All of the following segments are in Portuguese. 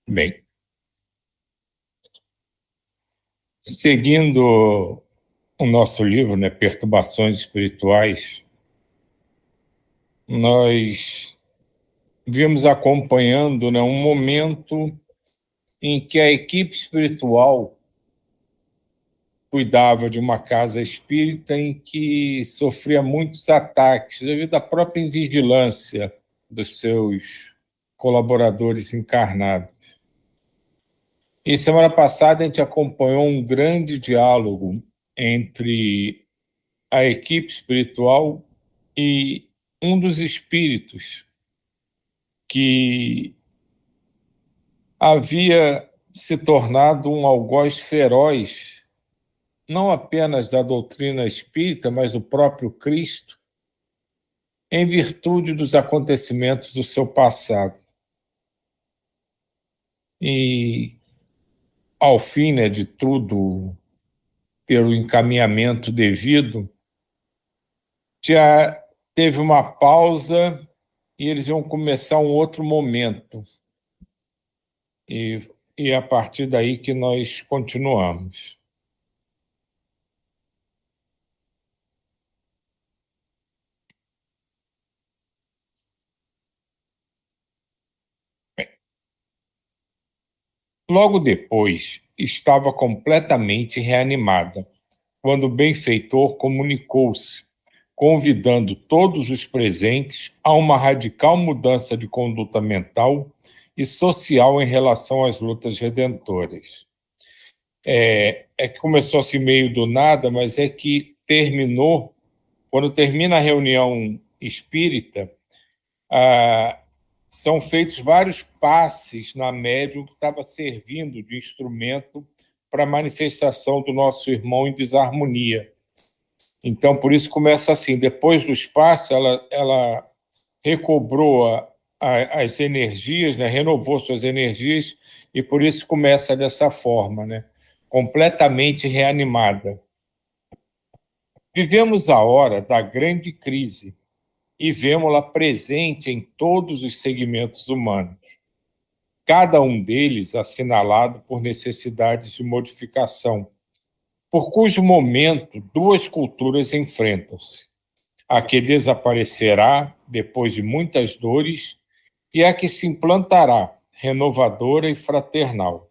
Bem, seguindo o nosso livro, né, Perturbações Espirituais, nós vimos acompanhando, né, um momento em que a equipe espiritual cuidava de uma casa espírita em que sofria muitos ataques devido à própria invigilância dos seus colaboradores encarnados. E semana passada a gente acompanhou um grande diálogo entre a equipe espiritual e um dos espíritos que havia se tornado um algoz feroz, não apenas da doutrina espírita, mas do próprio Cristo, em virtude dos acontecimentos do seu passado. E, ao fim, né, de tudo ter o encaminhamento devido, já teve uma pausa e eles iam começar um outro momento. E é a partir daí que nós continuamos. Bem, logo depois, estava completamente reanimada, quando o benfeitor comunicou-se, convidando todos os presentes a uma radical mudança de conduta mental e social em relação às lutas redentoras. É que começou assim meio do nada, mas é que terminou, quando termina a reunião espírita, ah, são feitos vários passes na médium que estava servindo de instrumento para a manifestação do nosso irmão em desarmonia. Então, por isso começa assim, depois dos passes, ela recobrou as energias, né, renovou suas energias, e por isso começa dessa forma, né, completamente reanimada. Vivemos a hora da grande crise e vemos-la presente em todos os segmentos humanos, cada um deles assinalado por necessidades de modificação, por cujo momento duas culturas enfrentam-se: a que desaparecerá depois de muitas dores e a que se implantará, renovadora e fraternal.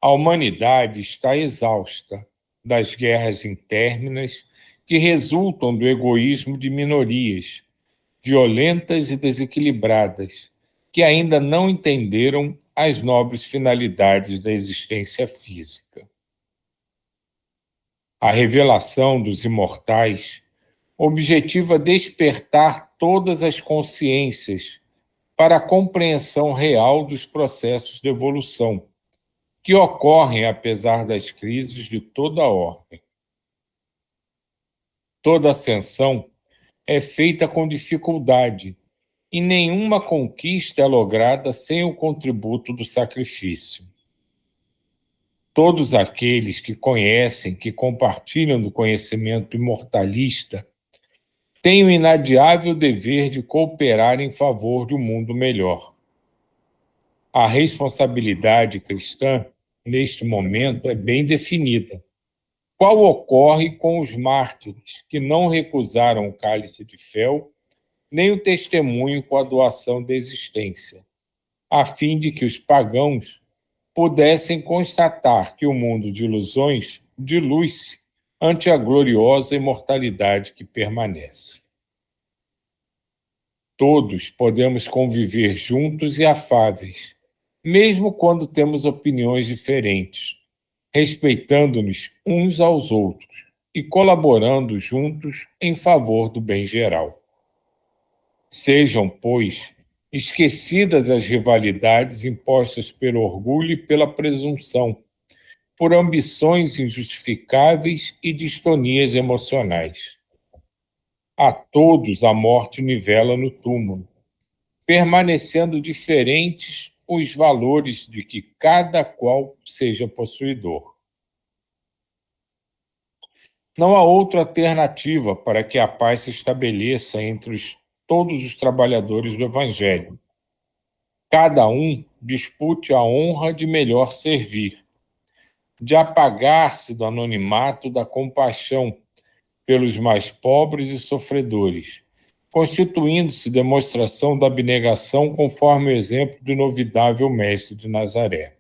A humanidade está exausta das guerras internas que resultam do egoísmo de minorias, violentas e desequilibradas, que ainda não entenderam as nobres finalidades da existência física. A revelação dos imortais objetiva despertar todas as consciências para a compreensão real dos processos de evolução que ocorrem apesar das crises de toda a ordem. Toda ascensão é feita com dificuldade e nenhuma conquista é lograda sem o contributo do sacrifício. Todos aqueles que conhecem, que compartilham do conhecimento imortalista, têm o inadiável dever de cooperar em favor de um mundo melhor. A responsabilidade cristã, neste momento, é bem definida. Qual ocorre com os mártires que não recusaram o cálice de fel, nem o testemunho com a doação da existência, a fim de que os pagãos pudessem constatar que o mundo de ilusões dilui-se ante a gloriosa imortalidade que permanece. Todos podemos conviver juntos e afáveis, mesmo quando temos opiniões diferentes, respeitando-nos uns aos outros e colaborando juntos em favor do bem geral. Sejam, pois, esquecidas as rivalidades impostas pelo orgulho e pela presunção, por ambições injustificáveis e distonias emocionais. A todos a morte nivela no túmulo, permanecendo diferentes os valores de que cada qual seja possuidor. Não há outra alternativa para que a paz se estabeleça entre todos os trabalhadores do Evangelho. Cada um dispute a honra de melhor servir, de apagar-se do anonimato da compaixão pelos mais pobres e sofredores, constituindo-se demonstração da abnegação conforme o exemplo do inovidável Mestre de Nazaré.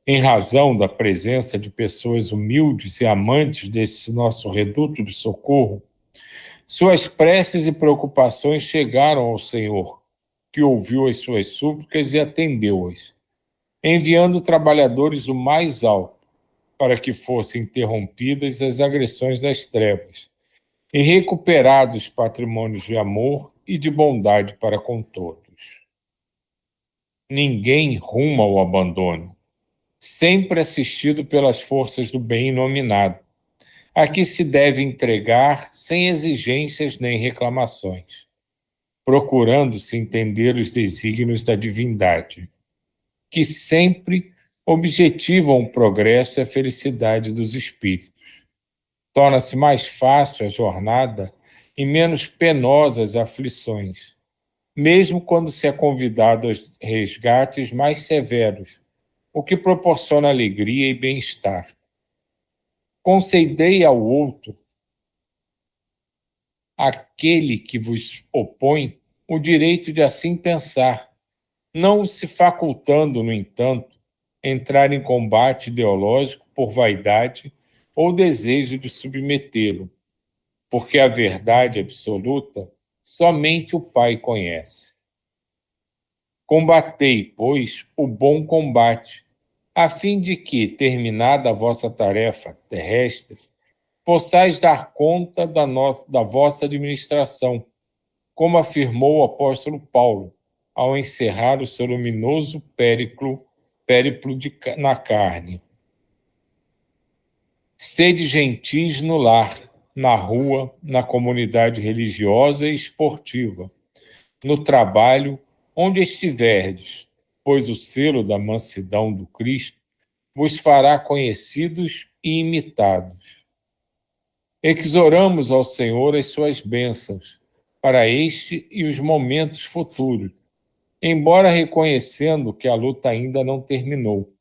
Em razão da presença de pessoas humildes e amantes desse nosso reduto de socorro, suas preces e preocupações chegaram ao Senhor, que ouviu as suas súplicas e atendeu-as, enviando trabalhadores do mais alto para que fossem interrompidas as agressões das trevas e recuperados patrimônios de amor e de bondade para com todos. Ninguém ruma ao abandono, sempre assistido pelas forças do bem inominado, a que se deve entregar sem exigências nem reclamações, procurando-se entender os desígnios da divindade, que sempre objetivam o progresso e a felicidade dos espíritos. Torna-se mais fácil a jornada e menos penosas as aflições, mesmo quando se é convidado aos resgates mais severos, o que proporciona alegria e bem-estar. Concedei ao outro, aquele que vos opõe, o direito de assim pensar, não se facultando, no entanto, entrar em combate ideológico por vaidade ou desejo de submetê-lo, porque a verdade absoluta somente o Pai conhece. Combatei, pois, o bom combate, a fim de que, terminada a vossa tarefa terrestre, possais dar conta da vossa administração, como afirmou o apóstolo Paulo, ao encerrar o seu luminoso périplo na carne. Sede gentis no lar, na rua, na comunidade religiosa e esportiva, no trabalho, onde estiverdes, pois o selo da mansidão do Cristo vos fará conhecidos e imitados. Exoramos ao Senhor as suas bênçãos para este e os momentos futuros, embora reconhecendo que a luta ainda não terminou.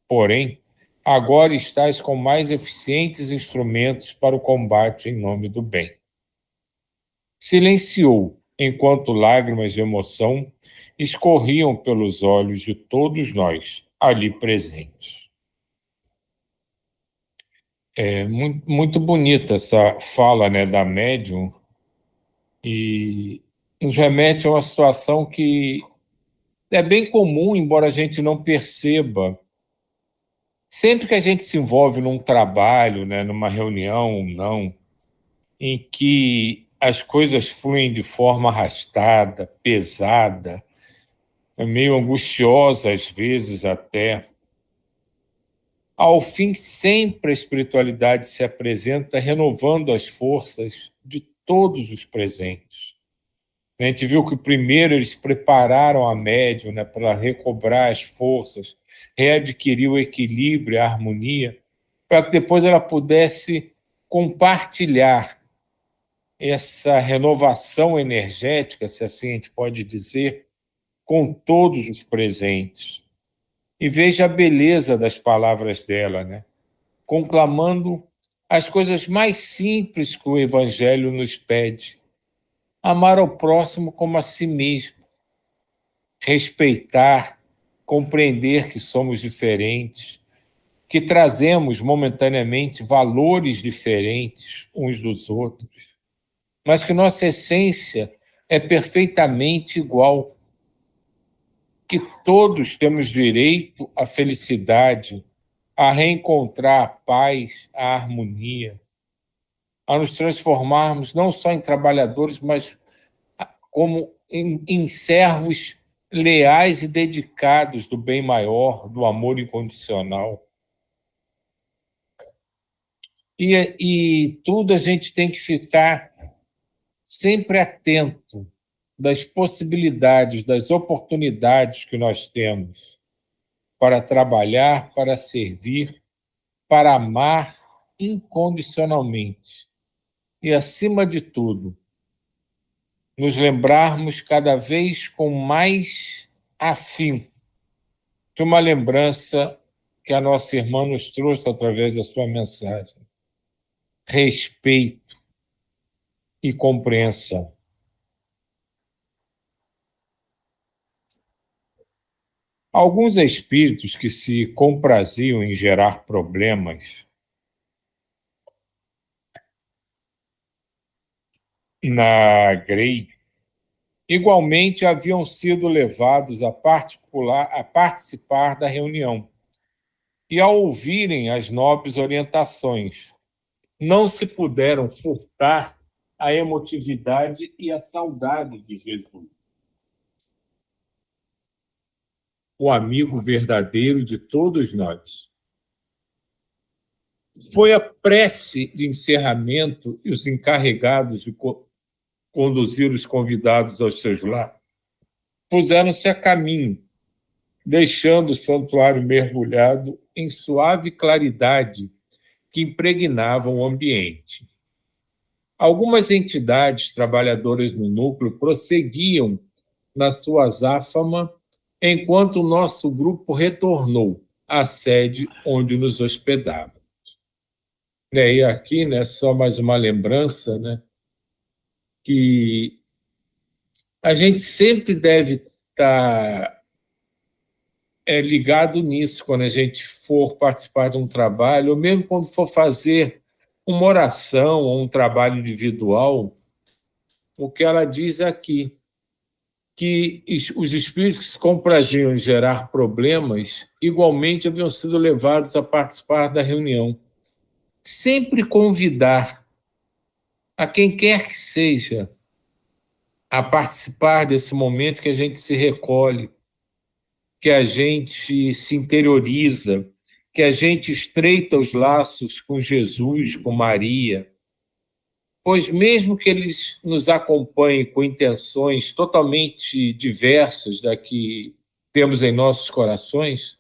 Porém, agora estais com mais eficientes instrumentos para o combate em nome do bem. Silenciou, enquanto lágrimas de emoção escorriam pelos olhos de todos nós ali presentes. É muito bonita essa fala, né, da médium, e nos remete a uma situação que é bem comum, embora a gente não perceba. Sempre que a gente se envolve num trabalho, né, numa reunião, não, em que as coisas fluem de forma arrastada, pesada, meio angustiosa às vezes até, ao fim sempre a espiritualidade se apresenta renovando as forças de todos os presentes. A gente viu que primeiro eles prepararam a médium, né, para recobrar as forças, readquirir o equilíbrio, a harmonia, para que depois ela pudesse compartilhar essa renovação energética, se assim a gente pode dizer, com todos os presentes. E veja a beleza das palavras dela, né? Conclamando as coisas mais simples que o Evangelho nos pede. Amar ao próximo como a si mesmo, respeitar, compreender que somos diferentes, que trazemos momentaneamente valores diferentes uns dos outros, mas que nossa essência é perfeitamente igual, que todos temos direito à felicidade, a reencontrar a paz, a harmonia, a nos transformarmos não só em trabalhadores, mas como em servos leais e dedicados do bem maior, do amor incondicional. E tudo a gente tem que ficar sempre atento das possibilidades, das oportunidades que nós temos para trabalhar, para servir, para amar incondicionalmente. E, acima de tudo, nos lembrarmos cada vez com mais afinco de uma lembrança que a nossa irmã nos trouxe através da sua mensagem: respeito e compreensão. Alguns espíritos que se compraziam em gerar problemas na Grey, igualmente haviam sido levados a participar da reunião e, ao ouvirem as nobres orientações, não se puderam furtar a emotividade e a saudade de Jesus, o amigo verdadeiro de todos nós. Foi a prece de encerramento e os encarregados de conduzir os convidados aos seus lares puseram-se a caminho, deixando o santuário mergulhado em suave claridade que impregnava o ambiente. Algumas entidades trabalhadoras no núcleo prosseguiam na sua azáfama, enquanto o nosso grupo retornou à sede onde nos hospedava. E aqui, só mais uma lembrança, que a gente sempre deve estar ligado nisso quando a gente for participar de um trabalho, ou mesmo quando for fazer uma oração ou um trabalho individual. O que ela diz aqui, que os espíritos que se compraziam em gerar problemas igualmente haviam sido levados a participar da reunião. Sempre convidar a quem quer que seja a participar desse momento que a gente se recolhe, que a gente se interioriza, que a gente estreita os laços com Jesus, com Maria, pois mesmo que eles nos acompanhem com intenções totalmente diversas da que temos em nossos corações,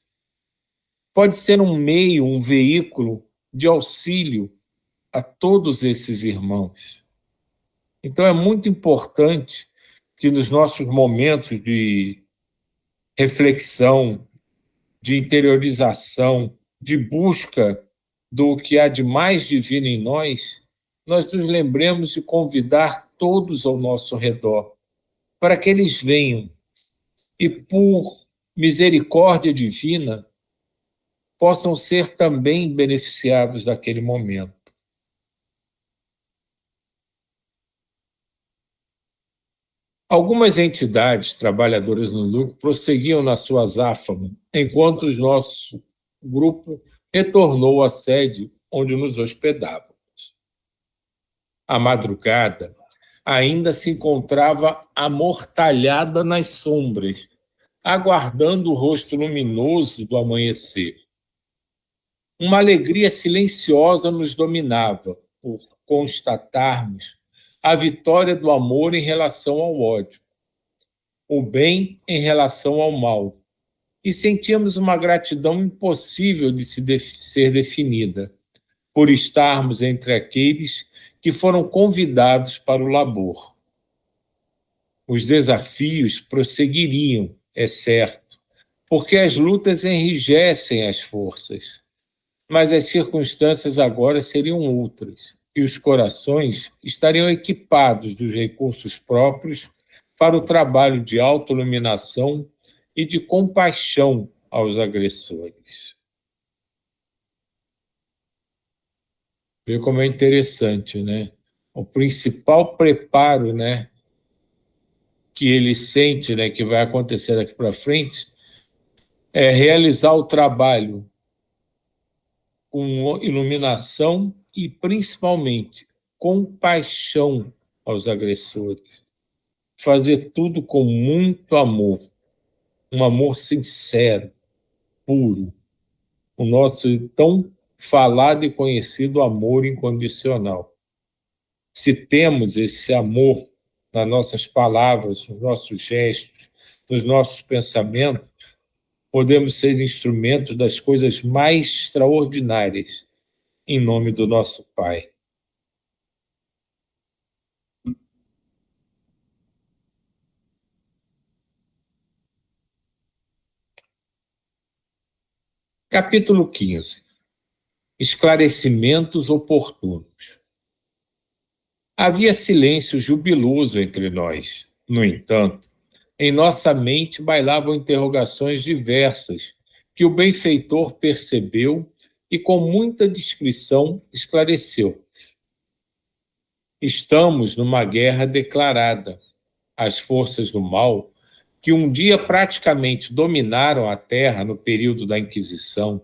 pode ser um meio, um veículo de auxílio a todos esses irmãos. Então é muito importante que nos nossos momentos de reflexão, de interiorização, de busca do que há de mais divino em nós, nós nos lembremos de convidar todos ao nosso redor, para que eles venham e, por misericórdia divina, possam ser também beneficiados daquele momento. Algumas entidades trabalhadoras no lucro prosseguiam na sua azáfama, enquanto o nosso grupo retornou à sede onde nos hospedávamos. A madrugada ainda se encontrava amortalhada nas sombras, aguardando o rosto luminoso do amanhecer. Uma alegria silenciosa nos dominava, por constatarmos a vitória do amor em relação ao ódio, o bem em relação ao mal, e sentíamos uma gratidão impossível de ser definida, por estarmos entre aqueles que foram convidados para o labor. Os desafios prosseguiriam, é certo, porque as lutas enrijecem as forças, mas as circunstâncias agora seriam outras, e os corações estariam equipados dos recursos próprios para o trabalho de autoiluminação e de compaixão aos agressores. Vê como é interessante, né? O principal preparo, que ele sente, que vai acontecer daqui para frente, é realizar o trabalho com iluminação e, principalmente, compaixão aos agressores. Fazer tudo com muito amor, um amor sincero, puro, o nosso tão falado e conhecido amor incondicional. Se temos esse amor nas nossas palavras, nos nossos gestos, nos nossos pensamentos, podemos ser instrumentos das coisas mais extraordinárias em nome do nosso Pai. Capítulo 15. Esclarecimentos oportunos. Havia silêncio jubiloso entre nós. No entanto, em nossa mente bailavam interrogações diversas que o benfeitor percebeu e, com muita discrição, esclareceu. Estamos numa guerra declarada. As forças do mal, que um dia praticamente dominaram a Terra no período da Inquisição,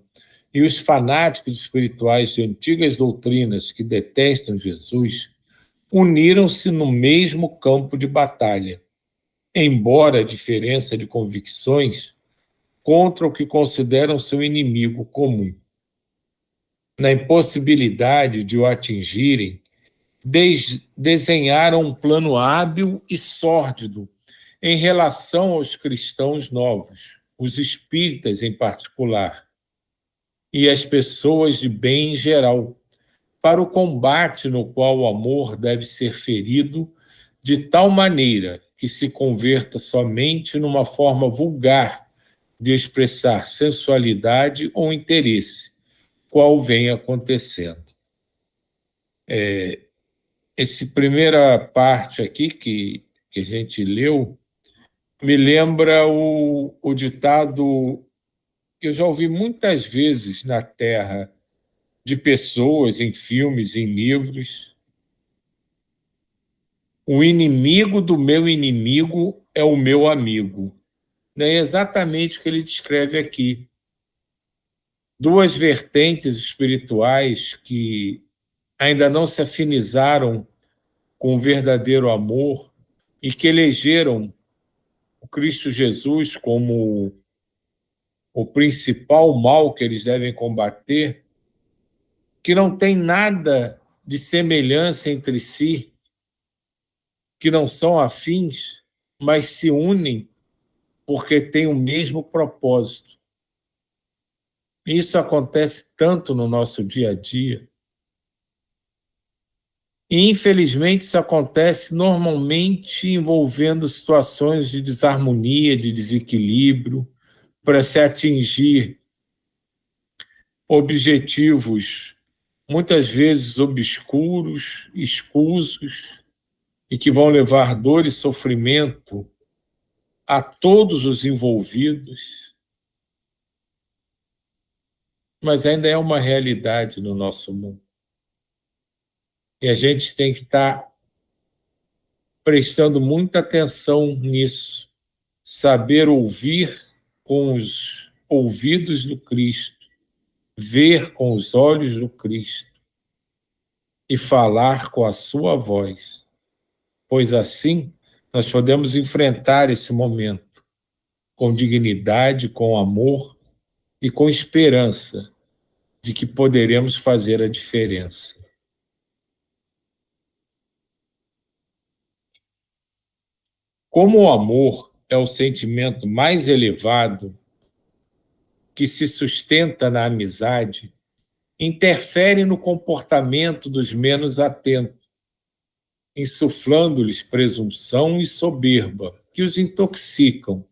e os fanáticos espirituais de antigas doutrinas que detestam Jesus, uniram-se no mesmo campo de batalha, embora a diferença de convicções contra o que consideram seu inimigo comum. Na impossibilidade de o atingirem, desenharam um plano hábil e sórdido em relação aos cristãos novos, os espíritas em particular, e as pessoas de bem em geral, para o combate no qual o amor deve ser ferido de tal maneira que se converta somente numa forma vulgar de expressar sensualidade ou interesse, qual vem acontecendo. Essa primeira parte aqui que a gente leu me lembra o ditado que eu já ouvi muitas vezes na Terra, de pessoas, em filmes, em livros. O inimigo do meu inimigo é o meu amigo. É exatamente o que ele descreve aqui. Duas vertentes espirituais que ainda não se afinizaram com o verdadeiro amor e que elegeram o Cristo Jesus como o principal mal que eles devem combater, que não tem nada de semelhança entre si, que não são afins, mas se unem porque têm o mesmo propósito. Isso acontece tanto no nosso dia a dia. E, infelizmente, isso acontece normalmente envolvendo situações de desarmonia, de desequilíbrio, para se atingir objetivos muitas vezes obscuros, escusos, e que vão levar dor e sofrimento a todos os envolvidos, mas ainda é uma realidade no nosso mundo. E a gente tem que estar prestando muita atenção nisso, saber ouvir com os ouvidos do Cristo, ver com os olhos do Cristo e falar com a sua voz, pois assim nós podemos enfrentar esse momento com dignidade, com amor e com esperança de que poderemos fazer a diferença. Como o amor é o sentimento mais elevado que se sustenta na amizade, interfere no comportamento dos menos atentos, insuflando-lhes presunção e soberba, que os intoxicam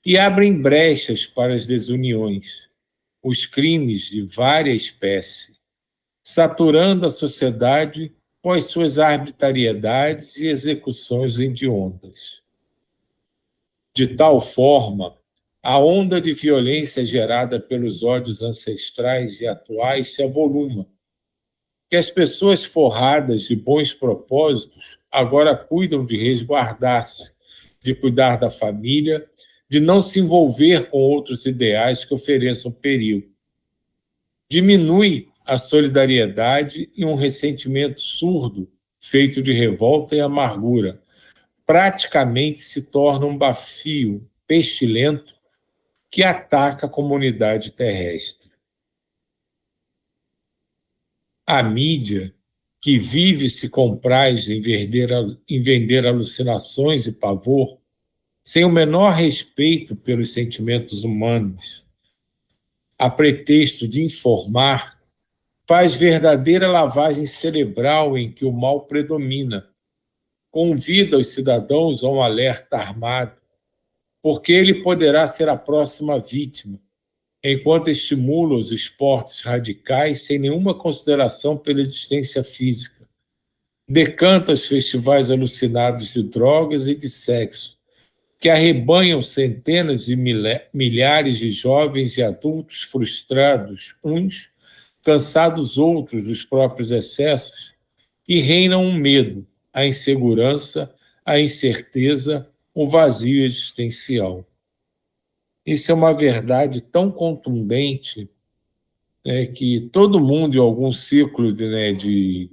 e abrem brechas para as desuniões, os crimes de várias espécies, saturando a sociedade com as suas arbitrariedades e execuções hediondas. De tal forma, a onda de violência gerada pelos ódios ancestrais e atuais se avoluma, que as pessoas forradas de bons propósitos agora cuidam de resguardar-se, de cuidar da família, de não se envolver com outros ideais que ofereçam perigo. Diminui a solidariedade e um ressentimento surdo, feito de revolta e amargura, praticamente se torna um bafio pestilento que ataca a comunidade terrestre. A mídia, que vive se compraz em vender alucinações e pavor, sem o menor respeito pelos sentimentos humanos, a pretexto de informar, faz verdadeira lavagem cerebral em que o mal predomina, convida os cidadãos a um alerta armado, porque ele poderá ser a próxima vítima, enquanto estimula os esportes radicais sem nenhuma consideração pela existência física. Decanta os festivais alucinados de drogas e de sexo, que arrebanham centenas de milhares de jovens e adultos frustrados, uns, cansados outros dos próprios excessos, e reinam um medo, a insegurança, a incerteza, o vazio existencial. Isso é uma verdade tão contundente, né, que todo mundo, em algum ciclo de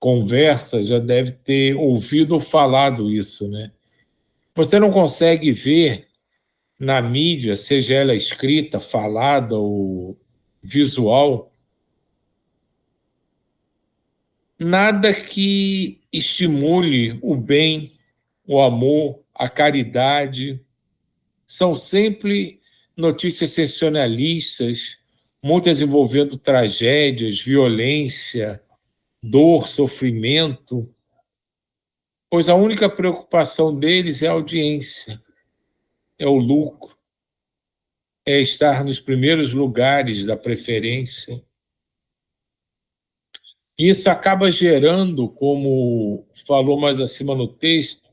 conversa, já deve ter ouvido ou falado isso, né? Você não consegue ver na mídia, seja ela escrita, falada ou visual, nada que estimule o bem, o amor, a caridade. São sempre notícias sensacionalistas, muitas envolvendo tragédias, violência, dor, sofrimento, pois a única preocupação deles é a audiência, é o lucro, é estar nos primeiros lugares da preferência. Isso acaba gerando, como falou mais acima no texto,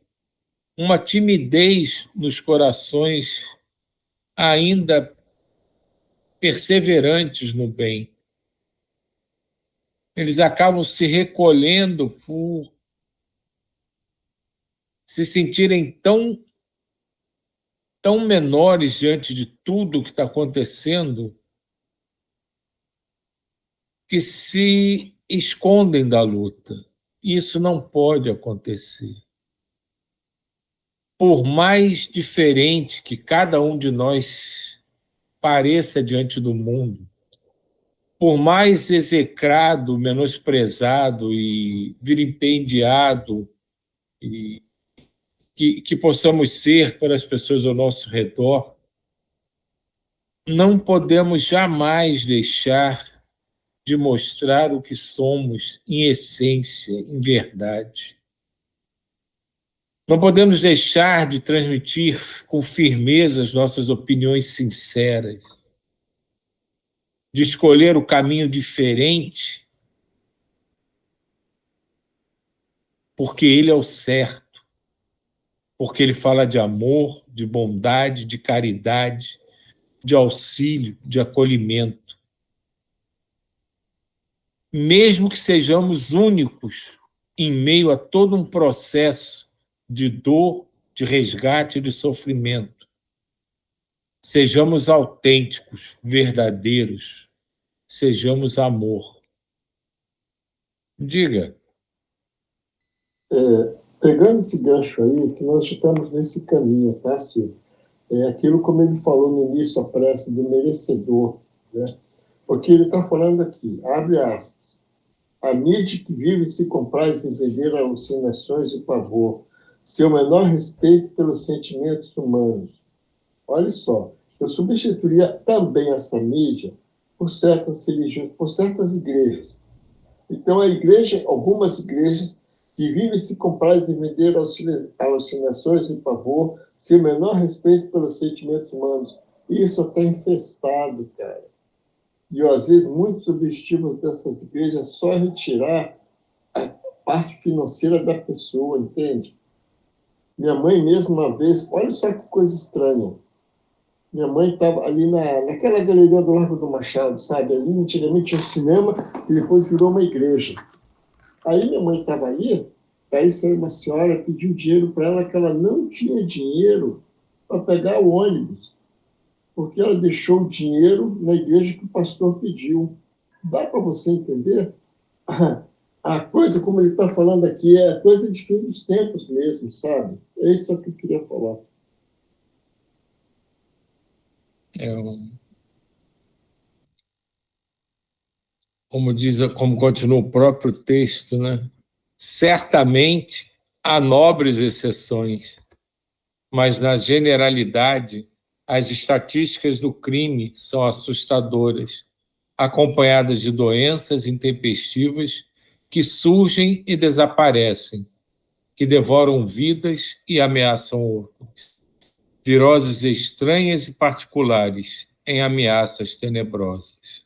uma timidez nos corações ainda perseverantes no bem. Eles acabam se recolhendo por se sentirem tão menores diante de tudo que está acontecendo, que se escondem da luta. Isso não pode acontecer. Por mais diferente que cada um de nós pareça diante do mundo, por mais execrado, menosprezado e vilipendiado e que possamos ser pelas pessoas ao nosso redor, não podemos jamais deixar de mostrar o que somos em essência, em verdade. Não podemos deixar de transmitir com firmeza as nossas opiniões sinceras, de escolher o caminho diferente, porque ele é o certo, porque ele fala de amor, de bondade, de caridade, de auxílio, de acolhimento. Mesmo que sejamos únicos em meio a todo um processo de dor, de resgate e de sofrimento, sejamos autênticos, verdadeiros, sejamos amor. Diga. Pegando esse gancho aí, que nós estamos nesse caminho, tá, Silvio? É aquilo como ele falou no início, a prece do merecedor, né? Porque ele está falando aqui, abre aspas, a mídia que vive se compraz em vender alucinações e pavor, seu menor respeito pelos sentimentos humanos. Olha só, eu substituiria também essa mídia por certas religiões, por certas igrejas. Então, a igreja, algumas igrejas que vivem se comprazem em vender alucinações e pavor, sem o menor respeito pelos sentimentos humanos. Isso está infestado, cara. E, às vezes, muitos objetivos dessas igrejas é só retirar a parte financeira da pessoa, entende? Minha mãe mesmo, uma vez, olha só que coisa estranha. Minha mãe estava ali naquela galeria do Largo do Machado, sabe? Ali, antigamente, tinha um cinema e depois virou uma igreja. Aí minha mãe estava aí saiu uma senhora, pediu dinheiro para ela, que ela não tinha dinheiro para pegar o ônibus, porque ela deixou o dinheiro na igreja que o pastor pediu. Dá para você entender? A coisa, como ele está falando aqui, é coisa de fim dos tempos mesmo, sabe? É isso que eu queria falar. Como continua o próprio texto, né? Certamente há nobres exceções, mas na generalidade as estatísticas do crime são assustadoras, acompanhadas de doenças intempestivas que surgem e desaparecem, que devoram vidas e ameaçam outras. Viroses estranhas e particulares, em ameaças tenebrosas.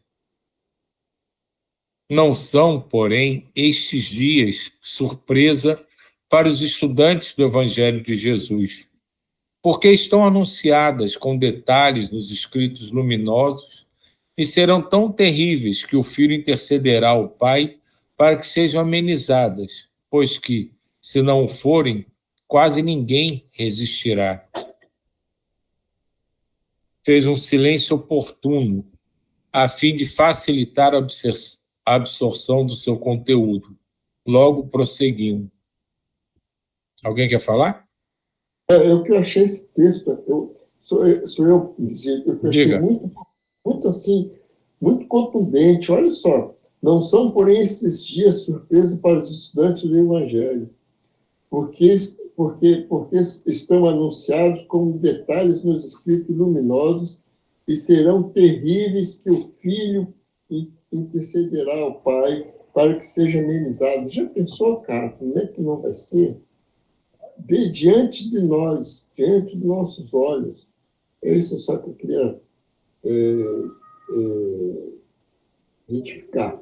Não são, porém, estes dias surpresa para os estudantes do Evangelho de Jesus, porque estão anunciadas com detalhes nos escritos luminosos e serão tão terríveis que o Filho intercederá ao Pai para que sejam amenizadas, pois que, se não o forem, quase ninguém resistirá. Fez um silêncio oportuno, a fim de facilitar a absorção do seu conteúdo. Logo prosseguindo. Alguém quer falar? Eu que achei esse texto, eu achei Diga. muito assim, muito contundente. Olha só, não são, porém, esses dias surpresa para os estudantes do Evangelho, porque estão anunciados como detalhes nos escritos luminosos e serão terríveis que o Filho intercederá ao Pai para que seja amenizado. Já pensou, cara, como é que não vai ser? Diante de nós, diante dos nossos olhos. É isso só que eu queria identificar.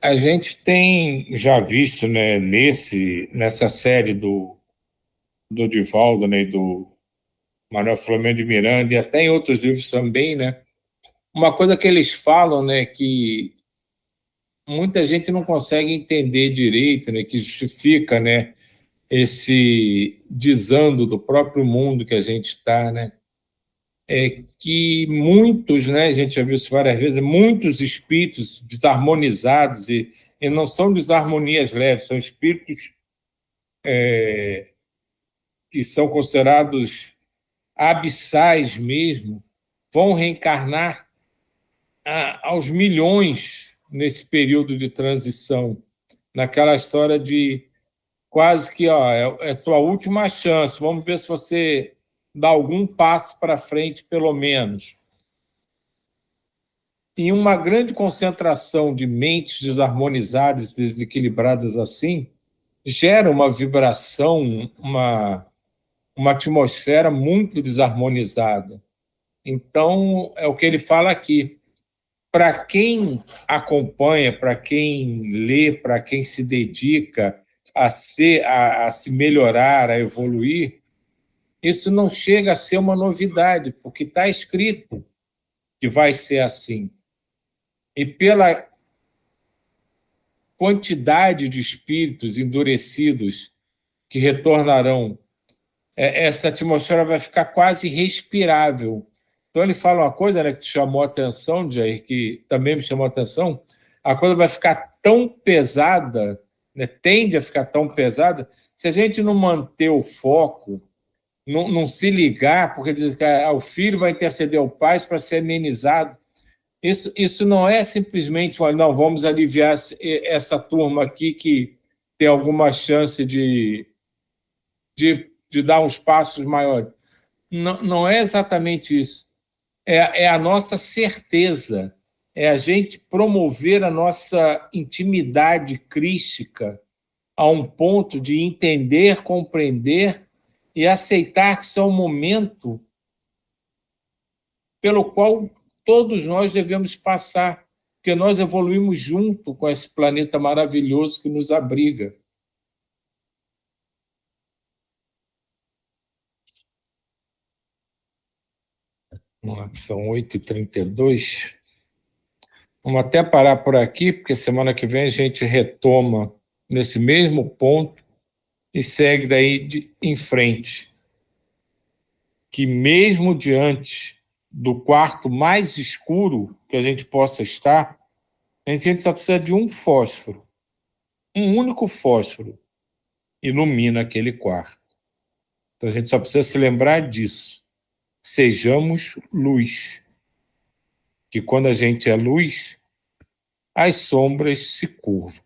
A gente tem já visto, né, nessa série do Divaldo, né, do Manuel Flamengo de Miranda, e até em outros livros também, né, uma coisa que eles falam, né, que muita gente não consegue entender direito, né, que justifica, né, esse desando do próprio mundo que a gente está, né, é que muitos, né, a gente já viu isso várias vezes, muitos espíritos desarmonizados, e não são desarmonias leves, são espíritos que são considerados abissais mesmo, vão reencarnar aos milhões nesse período de transição, naquela história de quase que é a sua última chance, vamos ver se você dá algum passo para frente, pelo menos. E uma grande concentração de mentes desarmonizadas, desequilibradas assim, gera uma vibração, uma atmosfera muito desarmonizada. Então, é o que ele fala aqui. Para quem acompanha, para quem lê, para quem se dedica a se melhorar, a evoluir, isso não chega a ser uma novidade, porque está escrito que vai ser assim. E pela quantidade de espíritos endurecidos que retornarão, essa atmosfera vai ficar quase respirável. Então ele fala uma coisa, né, que te chamou a atenção, Jair, que também me chamou a atenção, a coisa vai ficar tão pesada, né, tende a ficar tão pesada, se a gente não manter o foco, não se ligar, porque diz que o filho vai interceder ao pai para ser amenizado. Isso não é simplesmente, não, vamos aliviar essa turma aqui que tem alguma chance de dar uns passos maiores. Não, não é exatamente isso. É a nossa certeza, é a gente promover a nossa intimidade crística a um ponto de entender, compreender e aceitar que isso é um momento pelo qual todos nós devemos passar, porque nós evoluímos junto com esse planeta maravilhoso que nos abriga. São 8h32. Vamos até parar por aqui, porque semana que vem a gente retoma nesse mesmo ponto e segue daí em frente. Que mesmo diante do quarto mais escuro que a gente possa estar, a gente só precisa de um fósforo. Um único fósforo ilumina aquele quarto. Então a gente só precisa se lembrar disso. Sejamos luz. Que quando a gente é luz, as sombras se curvam.